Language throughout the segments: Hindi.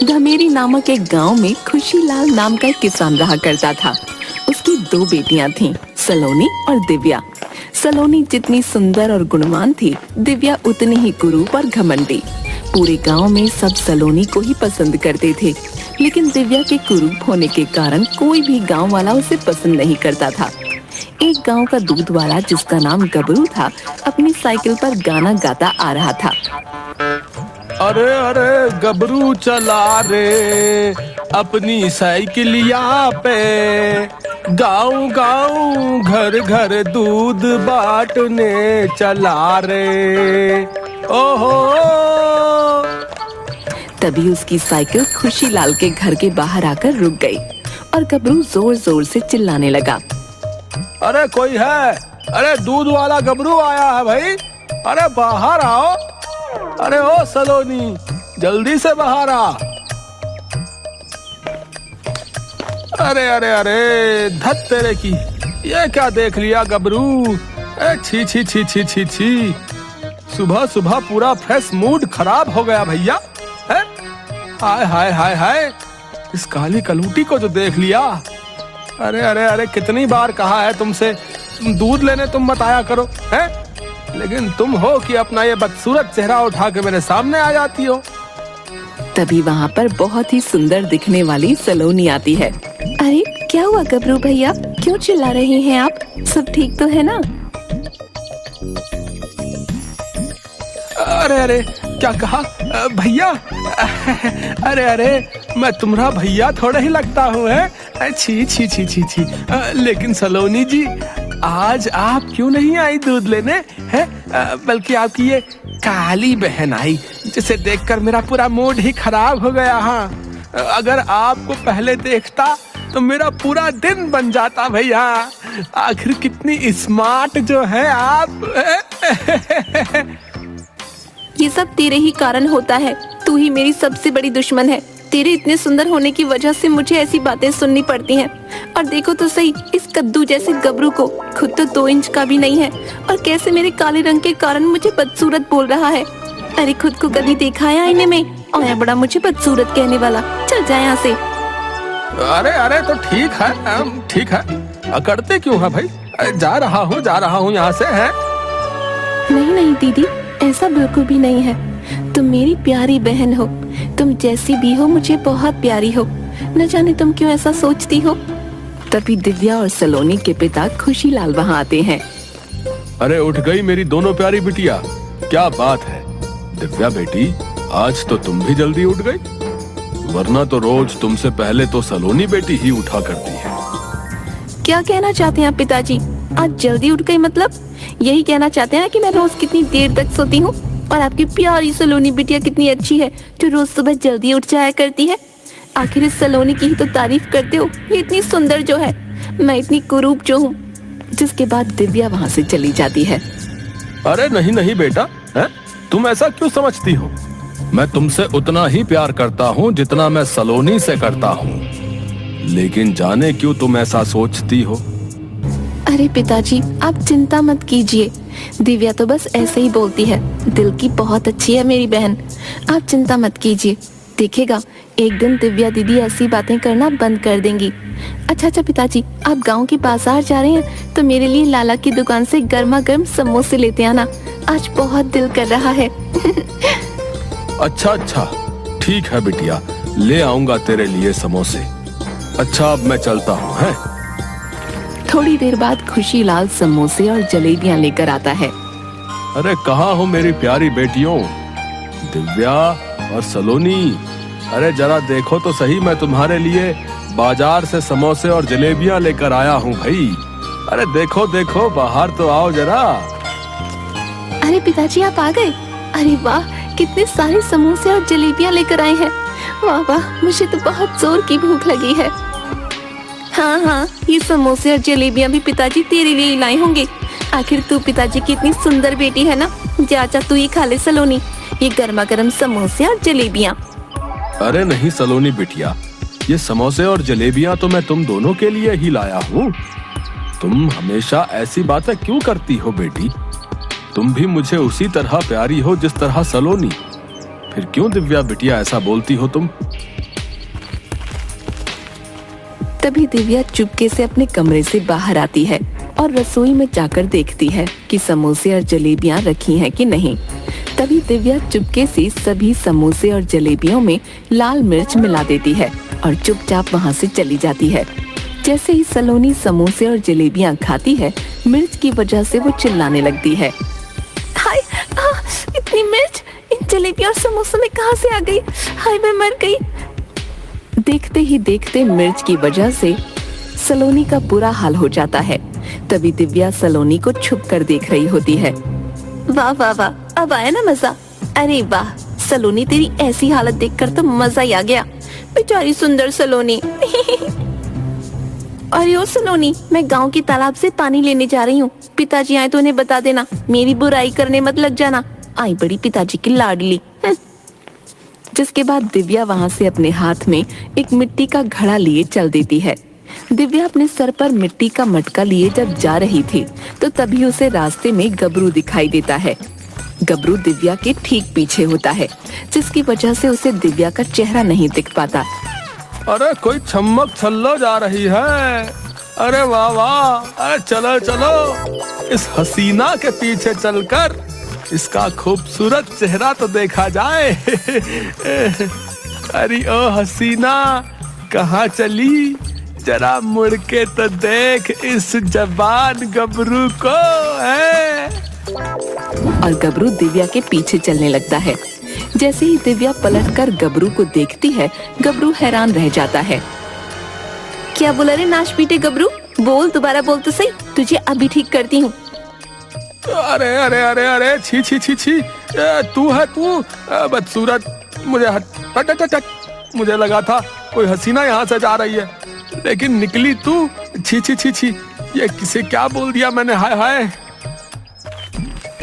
धमेरी नामक एक गांव में खुशीलाल नाम का एक किसान रहा करता था। उसकी 2 बेटियां थीं, सलोनी और दिव्या। सलोनी जितनी सुंदर और गुणवान थी, दिव्या उतनी ही कुरूप और घमंडी। पूरे गांव में सब सलोनी को ही पसंद करते थे, लेकिन दिव्या के कुरूप होने के कारण कोई भी गांव वाला उसे पसंद नहीं करता था। एक गांव का दूध वाला, जिसका नाम गबरू था, अपनी साइकिल पर गाना गाता आ रहा था। अरे अरे गबरू चला रे अपनी साइकिलिया पे, गाँव गाँव घर घर दूध बांटने चला रे। ओहो। तभी उसकी साइकिल खुशीलाल के घर के बाहर आकर रुक गई और गबरू जोर जोर से चिल्लाने लगा। अरे कोई है? अरे दूध वाला गबरू आया है भाई, अरे बाहर आओ। अरे ओ सलोनी, जल्दी से बाहर आ। अरे अरे अरे धत तेरे की, ये क्या देख लिया गबरू? छी छी छी छी छी छी, सुबह सुबह पूरा फ्रेश मूड खराब हो गया भैया। हाय हाय हाय हाय, इस काली कलूटी को जो देख लिया। अरे अरे अरे कितनी बार कहा है तुमसे दूध लेने तुम मत आया करो, हैं? लेकिन तुम हो कि अपना ये बदसूरत चेहरा उठा के मेरे सामने आ जाती हो। तभी वहाँ पर बहुत ही सुंदर दिखने वाली सलोनी आती है। अरे क्या हुआ गबरू भैया, क्यों चिल्ला रहे हैं आप? सब ठीक तो है ना? अरे अरे क्या कहा भैया? अरे अरे मैं तुम्हारा भैया थोड़ा ही लगता हूँ, है? छी छी छी छी छी। लेकिन सलोनी जी, आज आप क्यों नहीं आई दूध लेने, हैं? बल्कि आपकी ये काली बहन आई, जिसे देखकर मेरा पूरा मूड ही खराब हो गया। हाँ, अगर आपको पहले देखता तो मेरा पूरा दिन बन जाता भैया। आखिर कितनी स्मार्ट जो है आप। ये सब तेरे ही कारण होता है, तू ही मेरी सबसे बड़ी दुश्मन है। तेरे इतने सुंदर होने की वजह से मुझे ऐसी बातें सुननी पड़ती हैं। और देखो तो सही, इस कद्दू जैसे गबरू को खुद तो 2 इंच का भी नहीं है, और कैसे मेरे काले रंग के कारण मुझे बदसूरत बोल रहा है। अरे खुद को कभी देखा है आईने में? और बड़ा मुझे बदसूरत कहने वाला, चल जा यहाँ से। अरे अरे तो ठीक है, ठीक है, अकड़ते क्यों है भाई? जा रहा हूँ यहाँ से, है? नहीं नहीं दीदी, ऐसा बिल्कुल भी नहीं है। तुम मेरी प्यारी बहन हो, तुम जैसी भी हो मुझे बहुत प्यारी हो। न जाने तुम क्यों ऐसा सोचती हो। तभी दिव्या और सलोनी के पिता खुशीलाल वहाँ आते हैं। अरे उठ गई मेरी दोनों प्यारी बिटिया, क्या बात है? दिव्या बेटी, आज तो तुम भी जल्दी उठ गई, वरना तो रोज तुमसे पहले तो सलोनी बेटी ही उठा करती है। क्या कहना चाहते हैं आप पिताजी? आज जल्दी उठ गई मतलब यही कहना चाहते हैं कि मैं रोज कितनी देर तक सोती हूँ, और आपकी प्यारी सलोनी बिटिया कितनी अच्छी है जो रोज सुबह जल्दी उठ जाया करती है। आखिर इस सलोनी की ही तो तारीफ करते हो, ये इतनी सुंदर जो है, मैं इतनी कुरूप जो हूँ। जिसके बाद दिव्या वहाँ से चली जाती है। अरे नहीं नहीं बेटा, है? तुम ऐसा क्यों समझती हो? मैं तुमसे उतना ही प्यार करता हूँ जितना मैं सलोनी से करता हूँ, लेकिन जाने क्यों तुम ऐसा सोचती हो? अरे पिताजी, आप चिंता मत कीजिए, दिव्या तो बस ऐसे ही बोलती है। दिल की बहुत अच्छी है मेरी बहन, आप चिंता मत कीजिए। देखिएगा एक दिन दिव्या दीदी ऐसी बातें करना बंद कर देंगी। अच्छा पिताजी, आप गांव के बाजार जा रहे हैं तो मेरे लिए लाला की दुकान से गर्मा गर्म समोसे लेते आना, आज बहुत दिल कर रहा है। अच्छा ठीक है बिटिया, ले आऊंगा तेरे लिए समोसे। अच्छा अब मैं चलता हूँ, है? थोड़ी देर बाद खुशीलाल समोसे और जलेबियां लेकर आता है। अरे कहाँ हो मेरी प्यारी बेटियों, दिव्या और सलोनी? अरे जरा देखो तो सही, मैं तुम्हारे लिए बाजार से समोसे और जलेबियां लेकर आया हूँ भाई। अरे देखो देखो, बाहर तो आओ जरा। अरे पिताजी आप आ गए? अरे वाह, कितने सारे समोसे और जलेबियां लेकर आए हैं। वाह वाह, मुझे तो बहुत जोर की भूख लगी है। हाँ, ये समोसे और जलेबियां भी पिताजी तेरे लिए ही लाए होंगे। आखिर तू पिताजी की इतनी सुंदर बेटी है ना। जा तू ही खा ले सलोनी, ये गर्मा गर्म समोसे और जलेबियां। अरे नहीं सलोनी बिटिया, ये समोसे और जलेबियां तो मैं तुम दोनों के लिए ही लाया हूँ। तुम हमेशा ऐसी बातें क्यों करती हो बेटी? तुम भी मुझे उसी तरह प्यारी हो जिस तरह सलोनी। फिर क्यों दिव्या बिटिया ऐसा बोलती हो तुम? तभी दिव्या चुपके से अपने कमरे से बाहर आती है और रसोई में जाकर देखती है कि समोसे और जलेबियां रखी हैं कि नहीं। तभी दिव्या चुपके से सभी समोसे और जलेबियों में लाल मिर्च मिला देती है और चुपचाप वहां से चली जाती है। जैसे ही सलोनी समोसे और जलेबियां खाती है, मिर्च की वजह से वो चिल्लाने लगती है। हाय, इतनी मिर्च इन जलेबी और समोसों में कहां से आ गई? हाय, मैं मर गई। देखते ही देखते मिर्च की वजह से सलोनी का बुरा हाल हो जाता है। तभी दिव्या सलोनी को छुप कर देख रही होती है। वाह वाह वाह, अब आया ना मजा। अरे वाह सलोनी, तेरी ऐसी हालत देखकर तो मजा ही आ गया। बेचारी सुंदर सलोनी। अरे ओ सलोनी, मैं गांव की तालाब से पानी लेने जा रही हूँ। पिताजी आए तो उन्हें बता देना, मेरी बुराई करने मत लग जाना। आई बड़ी पिताजी की लाडली। जिसके बाद दिव्या वहां से अपने हाथ में एक मिट्टी का घड़ा लिए चल देती है। दिव्या अपने सर पर मिट्टी का मटका लिए जब जा रही थी तो तभी उसे रास्ते में गबरू दिखाई देता है। गबरू दिव्या के ठीक पीछे होता है, जिसकी वजह से उसे दिव्या का चेहरा नहीं दिख पाता। अरे कोई छम्मक छल्लो जा रही है। अरे वाह वाह, अरे चलो चलो इस हसीना के पीछे चलकर इसका खूबसूरत चेहरा तो देखा जाए। अरे ओ हसीना, कहाँ चली? जरा मुड़ के तो देख इस जवान गबरू को है। और गबरू दिव्या के पीछे चलने लगता है। जैसे ही दिव्या पलटकर गबरू को देखती है, गबरू हैरान रह जाता है। क्या बोला रे नाश पीटे गबरू? बोल, दोबारा बोल तो सही, तुझे अभी ठीक करती हूँ। अरे अरे अरे अरे, छी छी छी छी, तू है तू? बदसूरत, मुझे हट हट हट हट। मुझे लगा था कोई हसीना यहाँ से जा रही है, लेकिन निकली तू। छी छी छी छी, ये किसे क्या बोल दिया मैंने? हाय हाय।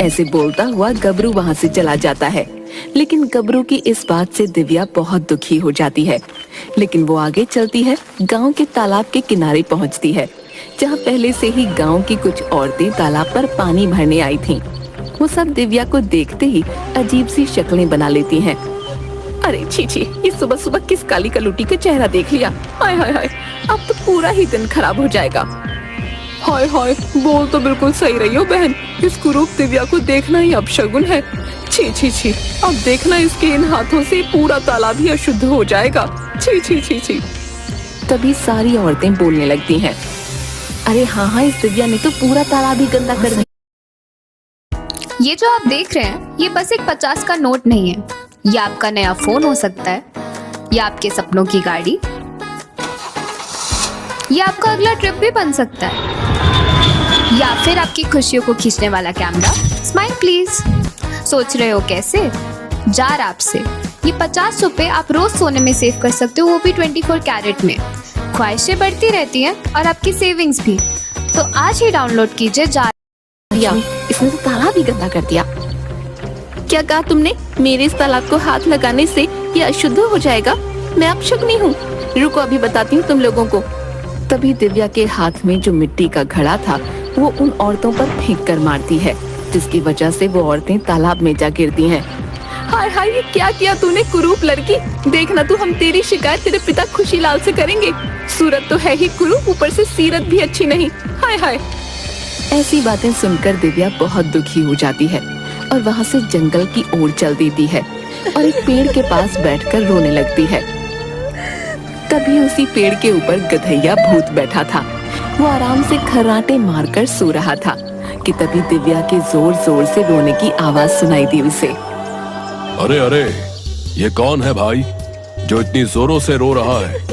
ऐसे बोलता हुआ गबरू वहाँ से चला जाता है। लेकिन गबरू की इस बात से दिव्या बहुत दुखी हो जाती है। लेकिन वो आगे चलती है, गांव के तालाब के किनारे पहुँचती है, जहाँ पहले से ही गांव की कुछ औरतें तालाब पर पानी भरने आई थीं। वो सब दिव्या को देखते ही अजीब सी शक्लें बना लेती हैं। अरे छी छी, ये सुबह सुबह किस काली कलूटी का चेहरा देख लिया। हाय हाय हाय, अब तो पूरा ही दिन खराब हो जाएगा। हाय हाय, बोल तो बिल्कुल सही रही हो बहन, इस कुरूप दिव्या को देखना ही अपशगुन है। छी छी छी, अब देखना इसके इन हाथों से पूरा तालाब ही अशुद्ध हो जाएगा। छी छी छी छी। तभी सारी औरतें बोलने लगती हैं। अरे हाँ हाँ, इस दिव्या ने तो पूरा तालाब ही गंदा कर दिया। ये जो आप देख रहे हैं, ये बस एक 50 का नोट नहीं है। ये आपका नया फोन हो सकता है, या आपके सपनों की गाड़ी, या आपका अगला ट्रिप भी बन सकता है, या फिर आपकी खुशियों को खींचने वाला कैमरा। Smile please. सोच रहे हो कैसे? जार आपसे ये 50 रुपए आप रोज सोने में सेव कर सकते हो, वो भी 24 कैरेट में। ख्वाहिशें बढ़ती रहती हैं और आपकी सेविंग्स भी। तो आज ही डाउनलोड कीजिए जार। इसने तो तालाब ही गंदा कर दिया। क्या कहा तुमने? मेरे इस तालाब को हाथ लगाने से ये अशुद्ध हो जाएगा? मैं अपशगुनी हूँ। रुको, अभी बताती हूँ तुम लोगों को। तभी दिव्या के हाथ में जो मिट्टी का घड़ा था वो उन औरतों पर फेंक कर मारती है, जिसकी वजह से वो औरतें तालाब में जा गिरती हैं। हाय हाय, ये क्या किया तूने कुरूप लड़की? देखना तू, हम तेरी शिकायत तेरे पिता खुशीलाल से करेंगे। सूरत तो है ही कुरूप, ऊपर से सीरत भी अच्छी नहीं। हाय हाय। ऐसी बातें सुनकर दिव्या बहुत दुखी हो जाती है और वहाँ से जंगल की ओर चल देती है और एक पेड़ के पास बैठकर रोने लगती है। तभी उसी पेड़ के ऊपर गधैया भूत बैठा था। वो आराम से खर्राटे मारकर सो रहा था कि तभी दिव्या के जोर जोर से रोने की आवाज सुनाई दी उसे। अरे अरे, ये कौन है भाई जो इतनी जोरों से रो रहा है?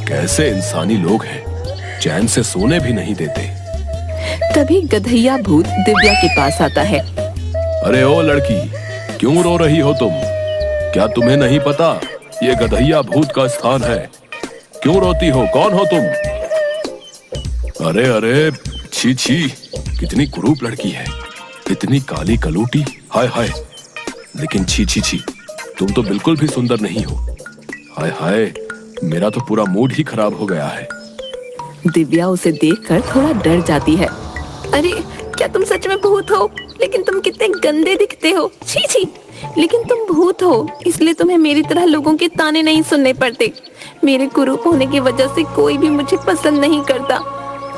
कैसे इंसानी लोग हैं, चैन से सोने भी नहीं देते। तभी गधैया भूत दिव्या के पास आता है। अरे ओ लड़की, क्यों रो रही हो तुम? क्या तुम्हें नहीं पता ये गधैया भूत का स्थान है? क्यों रोती हो? कौन हो तुम? अरे अरे, छी छी, कितनी कुरूप लड़की है, इतनी काली कलूटी। हाय हाय, लेकिन छी छी छी, तुम तो बिल्कुल भी सुंदर नहीं हो। हाय हाय, मेरा तो पूरा मूड ही खराब हो गया है। दिव्या उसे देखकर थोड़ा डर जाती है। अरे क्या तुम सच में भूत हो? लेकिन तुम कितने गंदे दिखते हो। छी छी, लेकिन तुम भूत हो, इसलिए तुम्हें मेरी तरह लोगों के ताने नहीं सुनने पड़ते। मेरे कुरूप होने की वजह से कोई भी मुझे पसंद नहीं करता।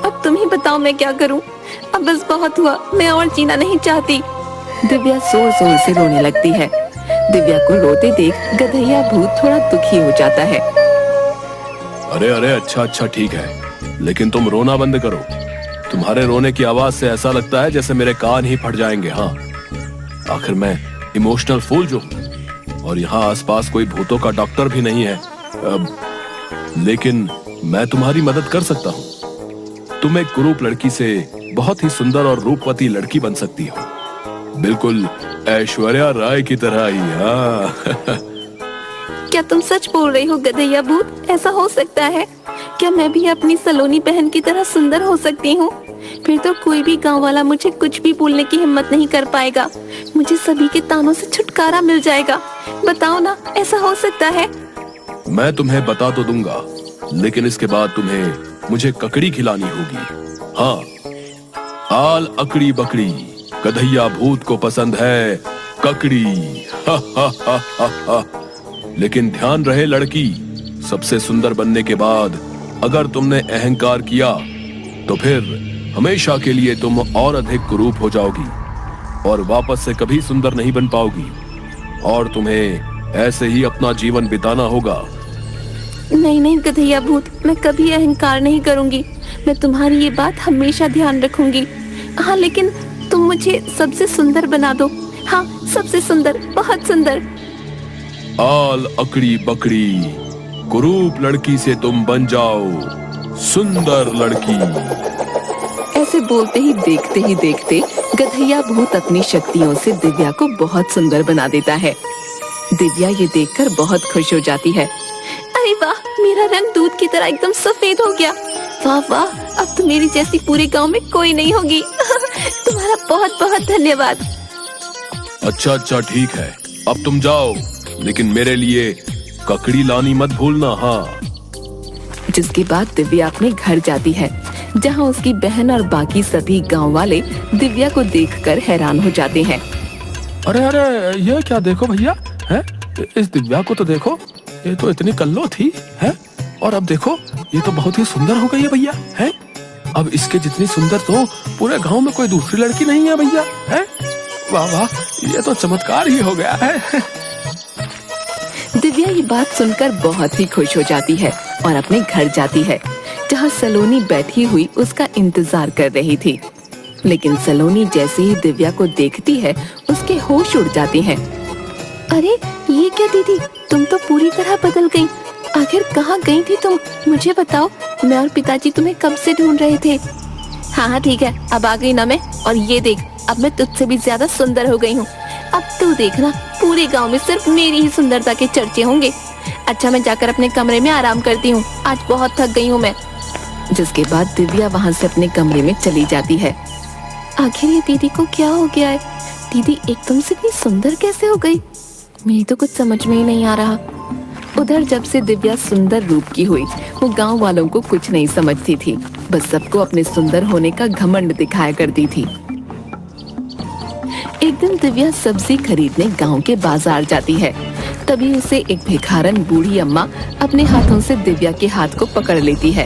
अब तुम ही बताओ मैं क्या करूं? अब बस बहुत हुआ, मैं और जीना नहीं चाहती। दिव्या जोर जोर से रोने लगती है। दिव्या को रोते देख गधैया भूत थोड़ा दुखी हो जाता है। अरे अरे, अच्छा ठीक है, लेकिन तुम रोना बंद करो। तुम्हारे रोने की आवाज से ऐसा लगता है जैसे मेरे कान ही फट जाएंगे। हाँ, आखिर मैं इमोशनल फूल जो हूँ, और यहाँ आसपास कोई भूतों का डॉक्टर भी नहीं है। लेकिन मैं तुम्हारी मदद कर सकता हूँ। तुम एक कुरूप लड़की से बहुत ही सुंदर और रूपवती लड़की बन सकती हो, बिल्कुल ऐश्वर्या राय की तरह ही। हाँ। क्या तुम सच बोल रही हो गधैया भूत? ऐसा हो सकता है? क्या मैं भी अपनी सलोनी बहन की तरह सुंदर हो सकती हूँ? फिर तो कोई भी गांव वाला मुझे कुछ भी बोलने की हिम्मत नहीं कर पाएगा। मुझे सभी के तानों से छुटकारा मिल जाएगा। बताओ ना, ऐसा हो सकता है? मैं तुम्हें बता तो दूंगा, लेकिन इसके बाद तुम्हें मुझे ककड़ी खिलानी होगी। हाँ, आल अकड़ी बकड़ी, गधैया भूत को पसंद है ककड़ी। हा हा हा हा हा। लेकिन ध्यान रहे लड़की, सबसे सुंदर बनने के बाद अगर तुमने अहंकार किया तो फिर हमेशा के लिए तुम और अधिक कुरूप हो जाओगी और वापस से कभी सुंदर नहीं बन पाओगी, और तुम्हें ऐसे ही अपना जीवन बिताना होगा। नहीं नहीं गधैया भूत, मैं कभी अहंकार नहीं करूंगी। मैं तुम्हारी ये बात हमेशा ध्यान रखूंगी। हाँ, लेकिन तुम मुझे सबसे सुंदर बना दो। हाँ, सबसे सुंदर, बहुत सुंदर। आल अकड़ी बकड़ी, कुरूप लड़की से तुम बन जाओ सुंदर लड़की। ऐसे बोलते ही देखते गधैया भूत अपनी शक्तियों से दिव्या को बहुत सुंदर बना देता है। दिव्या ये देखकर बहुत खुश हो जाती है। अरे वाह, मेरा रंग दूध की तरह एकदम सफेद हो गया। वाह वाह, अब तो मेरी जैसी पूरे गांव में कोई नहीं होगी। तुम्हारा बहुत बहुत धन्यवाद। अच्छा ठीक है, अब तुम जाओ, लेकिन मेरे लिए ककड़ी लानी मत भूलना। हाँ। जिसके बाद दिव्या अपने घर जाती है, जहाँ उसकी बहन और बाकी सभी गांव वाले दिव्या को देखकर हैरान हो जाते हैं। अरे अरे, ये क्या देखो भैया, है इस दिव्या को तो देखो, ये तो इतनी कल्लो थी, है और अब देखो ये तो बहुत ही सुंदर हो गई है भैया, है। अब इसके जितनी सुंदर तो पूरे गांव में कोई दूसरी लड़की नहीं है भैया, है। वाह वाह, ये तो चमत्कार ही हो गया है। दिव्या ये बात सुनकर बहुत ही खुश हो जाती है और अपने घर जाती है, जहाँ सलोनी बैठी हुई उसका इंतजार कर रही थी। लेकिन सलोनी जैसे ही दिव्या को देखती है, उसके होश उड़ जाते हैं। अरे ये क्या दीदी, तुम तो पूरी तरह बदल गई। आखिर कहाँ गई थी तुम? मुझे बताओ, मैं और पिताजी तुम्हें कब से ढूंढ रहे थे। हाँ ठीक है, अब आ गई ना मैं, और ये देख, अब मैं तुझसे भी ज्यादा सुंदर हो गई हूँ। अब तू देखना, पूरे गांव में सिर्फ मेरी ही सुंदरता के चर्चे होंगे। अच्छा, मैं जाकर अपने कमरे में आराम करती हूँ, आज बहुत थक गई हूँ मैं। जिसके बाद दिव्या वहाँ से अपने कमरे में चली जाती है। आखिर ये दीदी को क्या हो गया है? दीदी एकदम से इतनी सुंदर कैसे हो गई? मेरी तो कुछ समझ में ही नहीं आ रहा। उधर जब से दिव्या सुंदर रूप की हुई, वो गांव वालों को कुछ नहीं समझती थी, बस सबको अपने सुंदर होने का घमंड दिखाया करती थी। एक दिन दिव्या सब्जी खरीदने गांव के बाजार जाती है। तभी उसे एक भिखारन बूढ़ी अम्मा अपने हाथों से दिव्या के हाथ को पकड़ लेती है।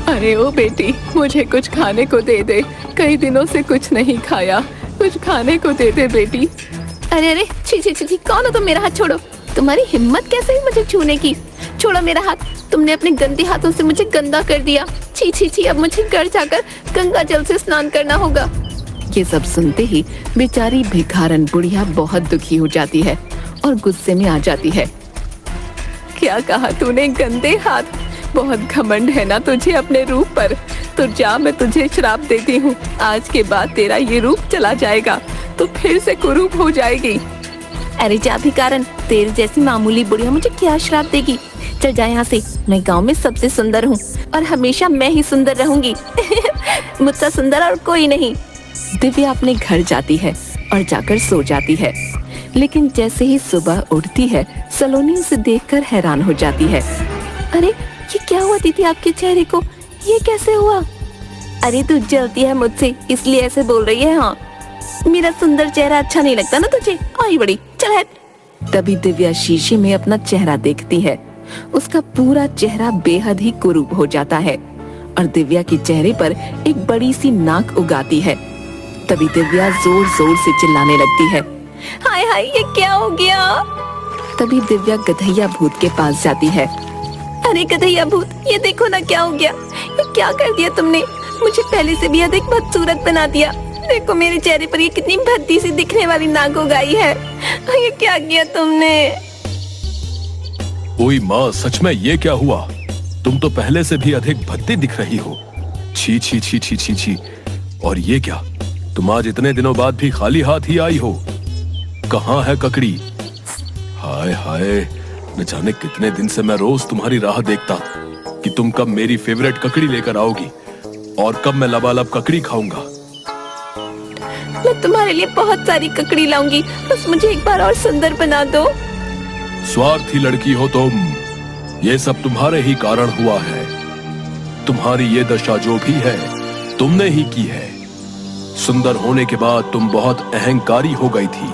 अरे ओ बेटी, मुझे कुछ खाने को दे दे, कई दिनों से कुछ नहीं खाया, कुछ खाने को दे दे बेटी। अरे अरे, छी छी छी, कौन हो तुम? मेरा हाथ छोड़ो। तुम्हारी हिम्मत कैसे हुई मुझे छूने की? छोड़ो मेरा हाथ, तुमने अपने गंदे हाथों से मुझे गंदा कर दिया। छी छी छी, अब मुझे घर जाकर गंगा जल से स्नान करना होगा। ये सब सुनते ही बेचारी भिखारन बुढ़िया बहुत दुखी हो जाती है और गुस्से में आ जाती है। क्या कहा तूने? गंदे हाथ? बहुत घमंड है ना तुझे अपने रूप पर। तो जा, मैं तुझे श्राप देती हूँ, आज के बाद तेरा ये रूप चला जाएगा, तो फिर से कुरूप हो जाएगी। अरे जा भिखारन, तेरे जैसी मामूली बुढ़िया मुझे क्या श्राप देगी? चल जा यहाँ से, मैं गांव में सबसे सुंदर हूँ और हमेशा मैं ही सुंदर रहूंगी। मुझसे सुंदर और कोई नहीं। दिव्या अपने घर जाती है और जाकर सो जाती है। लेकिन जैसे ही सुबह उठती है, सलोनी उसे देखकर हैरान हो जाती है। अरे ये क्या हुआ दीदी आपके चेहरे को? ये कैसे हुआ? अरे तू जलती है मुझसे, इसलिए ऐसे बोल रही है। हाँ, मेरा सुंदर चेहरा अच्छा नहीं लगता ना तुझे? आई बड़ी, चल हट। तभी दिव्या शीशे में अपना चेहरा देखती है। उसका पूरा चेहरा बेहद ही कुरूप हो जाता है और दिव्या के चेहरे पर एक बड़ी सी नाक उगाती है। तभी दिव्या जोर जोर से चिल्लाने लगती है, हाय हाय ये क्या हो गया। तभी दिव्या गधैया भूत के पास जाती है। अरे गधैया भूत, ये देखो ना क्या हो गया, ये क्या कर दिया तुमने? मुझे पहले से भी अधिक बदसूरत बना दिया। देखो मेरे चेहरे पर ये कितनी भद्दी सी दिखने वाली नाक उगाई है। ये क्या किया तुमने? ओई माँ, सच में ये क्या हुआ? तुम तो पहले से भी अधिक भद्दी दिख रही हो। छी छी छी छी छी छी। और ये क्या, तुम आज इतने दिनों बाद भी खाली हाथ ही आई हो? कहाँ है ककड़ी? हाय हाय, न जाने कितने दिन से मैं रोज तुम्हारी राह देखता कि तुम कब मेरी फेवरेट ककड़ी लेकर आओगी और कब मैं लबालब ककड़ी खाऊंगा। मैं तुम्हारे लिए बहुत सारी ककड़ी लाऊंगी, बस मुझे एक बार और सुंदर बना दो। स्वार्थी लड़की हो तुम, ये सब तुम्हारे ही कारण हुआ है। तुम्हारी ये दशा जो भी है तुमने ही की है। सुंदर होने के बाद तुम बहुत अहंकारी हो गई थी।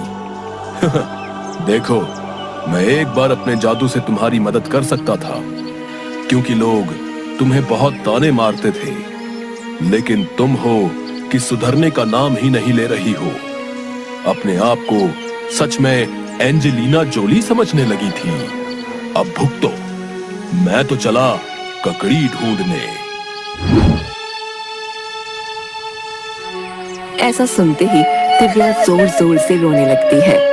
देखो, मैं एक बार अपने जादू से तुम्हारी मदद कर सकता था, क्योंकि लोग तुम्हें बहुत ताने मारते थे, लेकिन तुम हो कि सुधरने का नाम ही नहीं ले रही हो। अपने आप को सच में एंजेलिना जोली समझने लगी थी। अब भुगतो, मैं तो चला ककड़ी ढूंढने। ऐसा सुनते ही दिव्या जोर जोर से रोने लगती है।